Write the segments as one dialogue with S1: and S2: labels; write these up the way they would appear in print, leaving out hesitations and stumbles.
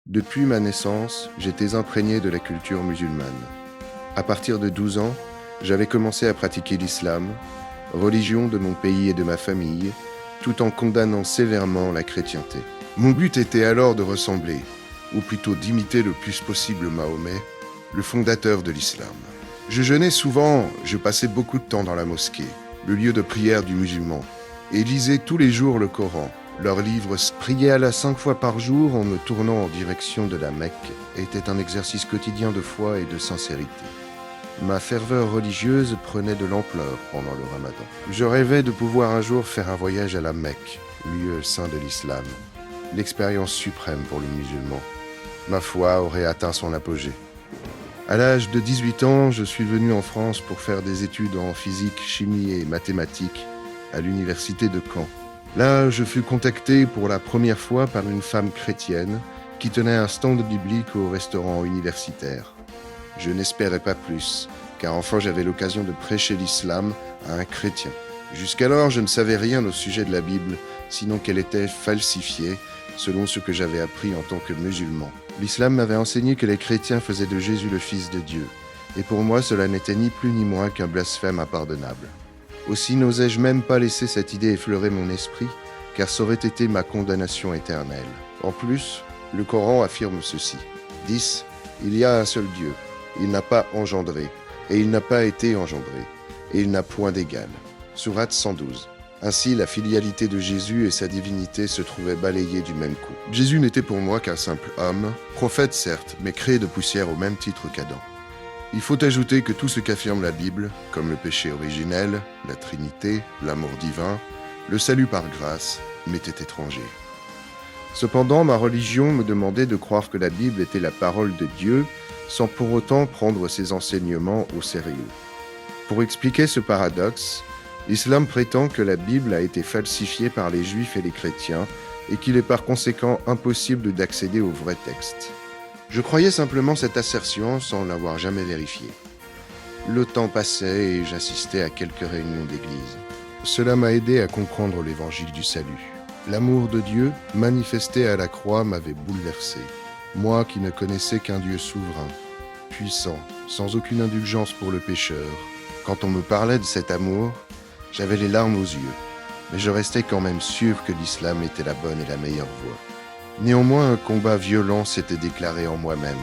S1: Depuis ma naissance, j'étais imprégné de la culture musulmane. À partir de 12 ans, j'avais commencé à pratiquer l'islam, religion de mon pays et de ma famille, tout en condamnant sévèrement la chrétienté. Mon but était alors de ressembler, ou plutôt d'imiter le plus possible Mahomet, le fondateur de l'islam. Je jeûnais souvent, je passais beaucoup de temps dans la mosquée, le lieu de prière du musulman, et lisais tous les jours le Coran. Leurs livres, prier Allah 5 fois par jour en me tournant en direction de la Mecque, était un exercice quotidien de foi et de sincérité. Ma ferveur religieuse prenait de l'ampleur pendant le Ramadan. Je rêvais de pouvoir un jour faire un voyage à la Mecque, lieu saint de l'islam, l'expérience suprême pour le musulman. Ma foi aurait atteint son apogée. À l'âge de 18 ans, je suis venu en France pour faire des études en physique, chimie et mathématiques à l'université de Caen. Là, je fus contacté pour la première fois par une femme chrétienne qui tenait un stand biblique au restaurant universitaire. Je n'espérais pas plus, car enfin j'avais l'occasion de prêcher l'islam à un chrétien. Jusqu'alors, je ne savais rien au sujet de la Bible, sinon qu'elle était falsifiée, selon ce que j'avais appris en tant que musulman. L'islam m'avait enseigné que les chrétiens faisaient de Jésus le Fils de Dieu, et pour moi cela n'était ni plus ni moins qu'un blasphème impardonnable. Aussi n'osais-je même pas laisser cette idée effleurer mon esprit, car ça aurait été ma condamnation éternelle. En plus, le Coran affirme ceci. 10. Il y a un seul Dieu. Il n'a pas engendré, et il n'a pas été engendré, et il n'a point d'égal. Sourate 112. Ainsi, la filialité de Jésus et sa divinité se trouvaient balayées du même coup. Jésus n'était pour moi qu'un simple homme, prophète certes, mais créé de poussière au même titre qu'Adam. Il faut ajouter que tout ce qu'affirme la Bible, comme le péché originel, la Trinité, l'amour divin, le salut par grâce, m'était étranger. Cependant, ma religion me demandait de croire que la Bible était la parole de Dieu, sans pour autant prendre ses enseignements au sérieux. Pour expliquer ce paradoxe, l'islam prétend que la Bible a été falsifiée par les Juifs et les chrétiens, et qu'il est par conséquent impossible d'accéder au vrai texte. Je croyais simplement cette assertion sans l'avoir jamais vérifiée. Le temps passait et j'assistais à quelques réunions d'église. Cela m'a aidé à comprendre l'évangile du salut. L'amour de Dieu, manifesté à la croix, m'avait bouleversé. Moi qui ne connaissais qu'un Dieu souverain, puissant, sans aucune indulgence pour le pécheur. Quand on me parlait de cet amour, j'avais les larmes aux yeux, mais je restais quand même sûr que l'islam était la bonne et la meilleure voie. Néanmoins, un combat violent s'était déclaré en moi-même.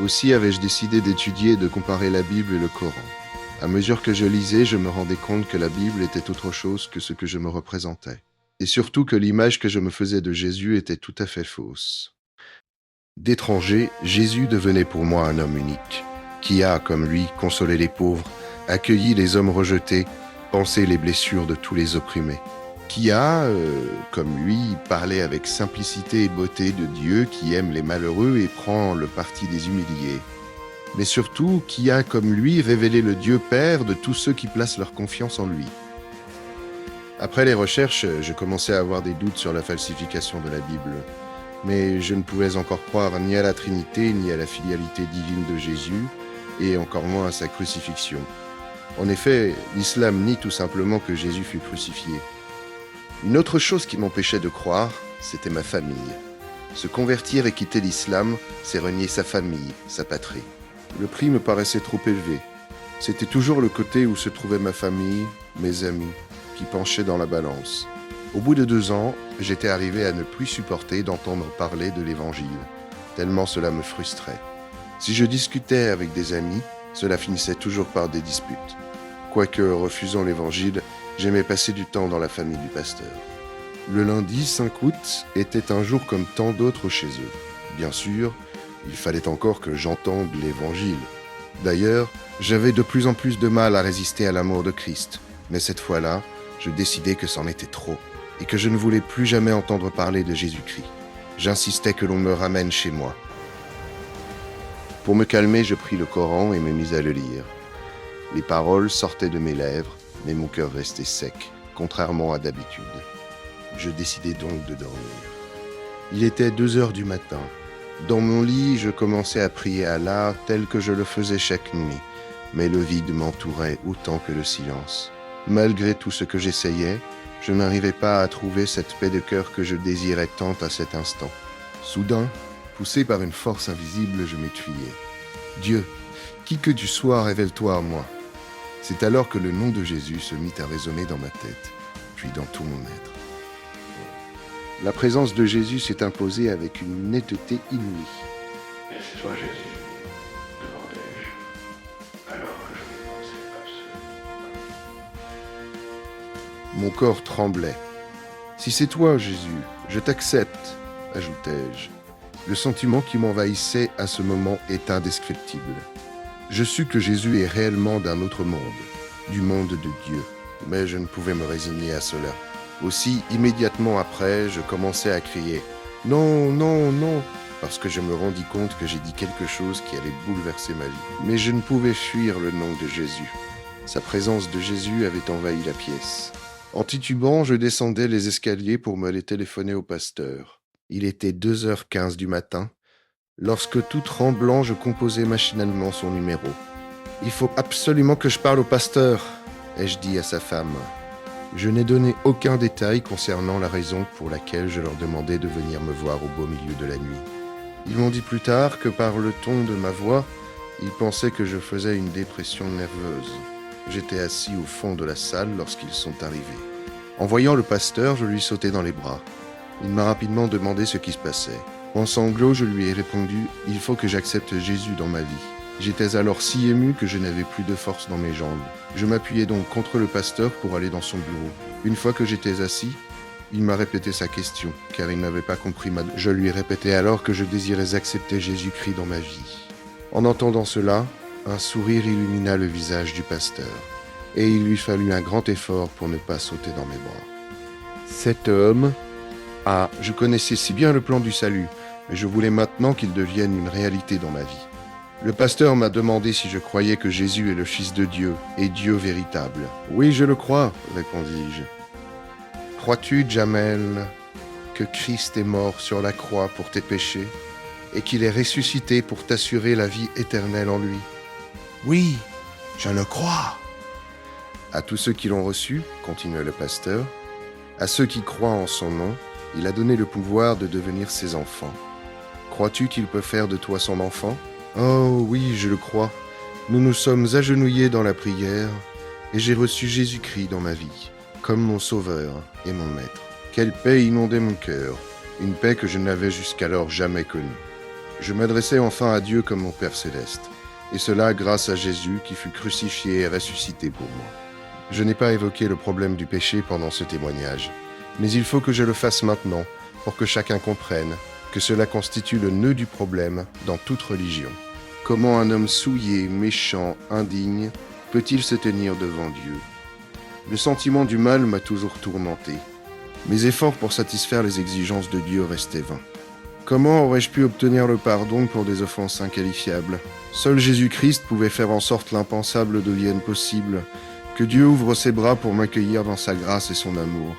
S1: Aussi avais-je décidé d'étudier et de comparer la Bible et le Coran. À mesure que je lisais, je me rendais compte que la Bible était autre chose que ce que je me représentais. Et surtout que l'image que je me faisais de Jésus était tout à fait fausse. D'étranger, Jésus devenait pour moi un homme unique, qui a, comme lui, consolé les pauvres, accueilli les hommes rejetés, pansé les blessures de tous les opprimés. Qui a, comme lui, parlé avec simplicité et beauté de Dieu qui aime les malheureux et prend le parti des humiliés. Mais surtout, qui a, comme lui, révélé le Dieu Père de tous ceux qui placent leur confiance en lui. Après les recherches, je commençais à avoir des doutes sur la falsification de la Bible. Mais je ne pouvais encore croire ni à la Trinité, ni à la filialité divine de Jésus, et encore moins à sa crucifixion. En effet, l'islam nie tout simplement que Jésus fut crucifié. Une autre chose qui m'empêchait de croire, c'était ma famille. Se convertir et quitter l'islam, c'est renier sa famille, sa patrie. Le prix me paraissait trop élevé. C'était toujours le côté où se trouvait ma famille, mes amis, qui penchaient dans la balance. Au bout de 2 ans, j'étais arrivé à ne plus supporter d'entendre parler de l'Évangile, tellement cela me frustrait. Si je discutais avec des amis, cela finissait toujours par des disputes. Quoique refusant l'Évangile, j'aimais passer du temps dans la famille du pasteur. Le lundi 5 août était un jour comme tant d'autres chez eux. Bien sûr, il fallait encore que j'entende l'Évangile. D'ailleurs, j'avais de plus en plus de mal à résister à l'amour de Christ. Mais cette fois-là, je décidai que c'en était trop, et que je ne voulais plus jamais entendre parler de Jésus-Christ. J'insistais que l'on me ramène chez moi. Pour me calmer, je pris le Coran et me mis à le lire. Les paroles sortaient de mes lèvres, mais mon cœur restait sec, contrairement à d'habitude. Je décidai donc de dormir. Il était 2 heures du matin. Dans mon lit, je commençais à prier Allah tel que je le faisais chaque nuit, mais le vide m'entourait autant que le silence. Malgré tout ce que j'essayais, je n'arrivais pas à trouver cette paix de cœur que je désirais tant à cet instant. Soudain, Poussé par une force invisible, je m'écriai. Dieu, qui que tu sois, révèle-toi à moi. C'est alors que le nom de Jésus se mit à résonner dans ma tête, puis dans tout mon être. La présence de Jésus s'est imposée avec une netteté inouïe.
S2: Et c'est toi, Jésus, demandai-je, alors que je n'y pensais absolument.
S1: Mon corps tremblait. Si c'est toi, Jésus, je t'accepte, ajoutai-je. Le sentiment qui m'envahissait à ce moment est indescriptible. Je sus que Jésus est réellement d'un autre monde, du monde de Dieu, mais je ne pouvais me résigner à cela. Aussi, immédiatement après, je commençai à crier « Non, non, non !» parce que je me rendis compte que j'ai dit quelque chose qui allait bouleverser ma vie. Mais je ne pouvais fuir le nom de Jésus. Sa présence de Jésus avait envahi la pièce. En titubant, je descendais les escaliers pour me aller téléphoner au pasteur. Il était 2h15 du matin, lorsque tout tremblant, je composais machinalement son numéro. « Il faut absolument que je parle au pasteur !» ai-je dit à sa femme. Je n'ai donné aucun détail concernant la raison pour laquelle je leur demandais de venir me voir au beau milieu de la nuit. Ils m'ont dit plus tard que par le ton de ma voix, ils pensaient que je faisais une dépression nerveuse. J'étais assis au fond de la salle lorsqu'ils sont arrivés. En voyant le pasteur, je lui sautai dans les bras. Il m'a rapidement demandé ce qui se passait. En sanglots, je lui ai répondu « Il faut que j'accepte Jésus dans ma vie ». J'étais alors si ému que je n'avais plus de force dans mes jambes. Je m'appuyai donc contre le pasteur pour aller dans son bureau. Une fois que j'étais assis, il m'a répété sa question, car il n'avait pas compris ma... Je lui répétai alors que je désirais accepter Jésus-Christ dans ma vie. En entendant cela, un sourire illumina le visage du pasteur, et il lui fallut un grand effort pour ne pas sauter dans mes bras. Cet homme... Ah, je connaissais si bien le plan du salut, mais je voulais maintenant qu'il devienne une réalité dans ma vie. Le pasteur m'a demandé si je croyais que Jésus est le Fils de Dieu et Dieu véritable. « Oui, je le crois », répondis-je. « Crois-tu, Jamel, que Christ est mort sur la croix pour tes péchés et qu'il est ressuscité pour t'assurer la vie éternelle en lui ?»«
S3: Oui, je le crois. »
S1: À tous ceux qui l'ont reçu, continua le pasteur, à ceux qui croient en son nom, il a donné le pouvoir de devenir ses enfants. Crois-tu qu'il peut faire de toi son enfant ? Oh oui, je le crois. Nous nous sommes agenouillés dans la prière et j'ai reçu Jésus-Christ dans ma vie, comme mon sauveur et mon maître. Quelle paix inondait mon cœur, une paix que je n'avais jusqu'alors jamais connue. Je m'adressais enfin à Dieu comme mon Père céleste, et cela grâce à Jésus qui fut crucifié et ressuscité pour moi. Je n'ai pas évoqué le problème du péché pendant ce témoignage, mais il faut que je le fasse maintenant pour que chacun comprenne que cela constitue le nœud du problème dans toute religion. Comment un homme souillé, méchant, indigne, peut-il se tenir devant Dieu ? Le sentiment du mal m'a toujours tourmenté. Mes efforts pour satisfaire les exigences de Dieu restaient vains. Comment aurais-je pu obtenir le pardon pour des offenses inqualifiables ? Seul Jésus-Christ pouvait faire en sorte l'impensable devienne possible, que Dieu ouvre ses bras pour m'accueillir dans sa grâce et son amour.